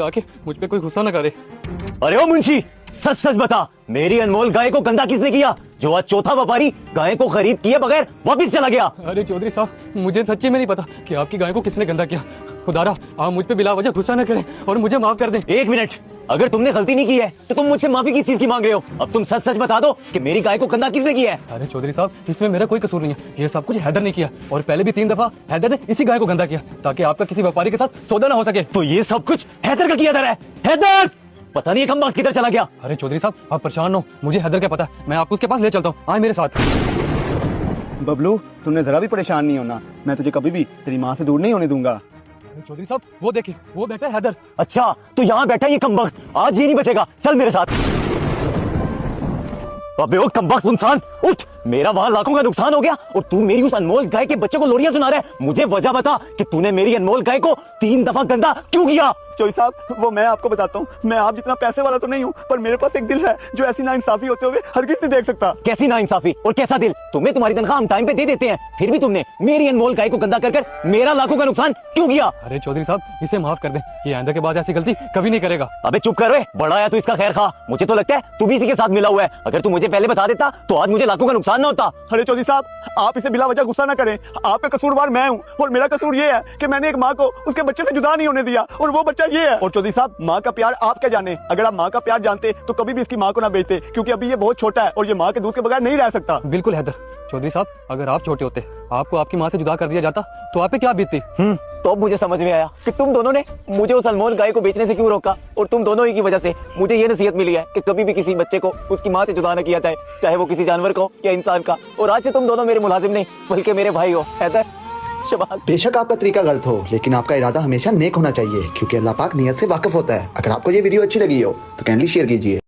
आके मुझ पे कोई गुस्सा ना करे। अरे ओ मुंशी, सच सच बता, मेरी अनमोल गाय को गंदा किसने किया? जो आज चौथा व्यापारी गाय को खरीद किए बगैर वापिस चला गया। अरे चौधरी साहब, मुझे सच्ची में नहीं पता कि आपकी गाय को किसने गंदा किया। खुदारा आप मुझ पे बिला वजह गुस्सा न करें और मुझे माफ कर दें। एक मिनट, अगर तुमने गलती नहीं की है तो तुम मुझसे माफी किस चीज की मांग रहे हो? अब तुम सच सच बता दो कि मेरी गाय को गंदा किसने किया है? अरे चौधरी साहब, इसमें मेरा कोई कसूर नहीं है। ये सब कुछ हैदर ने किया और पहले भी 3 दफा हैदर ने इसी गाय को गंदा किया ताकि आपका किसी व्यापारी के साथ सौदा ना हो सके। तो ये सब कुछ हैदर का किया है। हैदर पता नहीं कम किधर चला गया। अरे चौधरी साहब, आप परेशान हो, मुझे हैदर क्या पता, मैं आपको उसके पास ले चलता हूँ, आए मेरे साथ। बबलू, तुमने जरा भी परेशान नहीं होना, मैं तुझे कभी भी तेरी माँ से दूर नहीं होने दूंगा। अरे चौधरी साहब, वो देखिए, वो बैठा है हैदर। अच्छा, तो यहाँ बैठा ये कमबख्त आज ये नहीं बचेगा, चल मेरे साथ। अबे ओ कमबख्त इंसान, उठ, मेरा वहां लाखों का नुकसान हो गया और तू मेरी उस अनमोल गाय के बच्चे को लोरियां सुना रहा है। मुझे वजह बता कि तूने मेरी अनमोल गाय को 3 दफा गंदा क्यों किया? चौधरी साहब, वो मैं आपको बताता हूँ, मैं आप जितना पैसे वाला तो नहीं हूँ, पर मेरे पास एक दिल है जो ऐसी नाइंसाफी होते हुए हरगिज़ नहीं देख सकता। कैसी नाइंसाफी और कैसा दिल? तुम्हें तुम्हारी तनख्वाह हम टाइम पे दे देते हैं, फिर भी तुमने मेरी अनमोल गाय को गंदा कर मेरा लाखों का नुकसान क्यों किया? अरे चौधरी साहब, इसे माफ कर दें, ये आइंदा के बाद ऐसी गलती कभी नहीं करेगा। अबे चुप कर रहे, बड़ा आया तो इसका खैर खा। मुझे तो लगता है तू भी इसी के साथ मिला हुआ है। अगर तू मुझे पहले बता देता तो आज मुझे लाखों का नुकसान ना होता। अरे चौधरी साहब, आप इसे बिला वजह गुस्सा ना करें, आपका कसूरवार मैं हूँ और मेरा कसूर ये है कि मैंने एक माँ को उसके बच्चे से जुदा नहीं होने दिया और वो बच्चा ये है। और चौधरी साहब, माँ का प्यार आप क्या जाने, अगर आप माँ का प्यार जानते तो कभी भी इसकी माँ को ना बेचते, क्योंकि अभी ये बहुत छोटा है और ये माँ के दूध के बगैर नहीं रह सकता। बिल्कुल हैदर, चौधरी साहब, अगर आप छोटे होते, आपको आपकी माँ से जुदा कर दिया जाता तो आप पे क्या बीतती? तो अब मुझे समझ में आया कि तुम दोनों ने मुझे उस अनमोल गाय को बेचने से क्यों रोका और तुम दोनों ही की वजह से मुझे ये नसीहत मिली है कि कभी भी किसी बच्चे को उसकी माँ से जुदा न किया जाए, चाहे वो किसी जानवर का हो या इंसान का। और आज से तुम दोनों मेरे मुलाजिम नहीं बल्कि मेरे भाई हो। हैदर, शाबाश। बेशक आपका तरीका गलत हो, लेकिन आपका इरादा हमेशा नेक होना चाहिए, क्योंकि अल्लाह पाक नियत से वाकिफ होता है। अगर आपको ये वीडियो अच्छी लगी हो तो काइंडली शेयर कीजिए।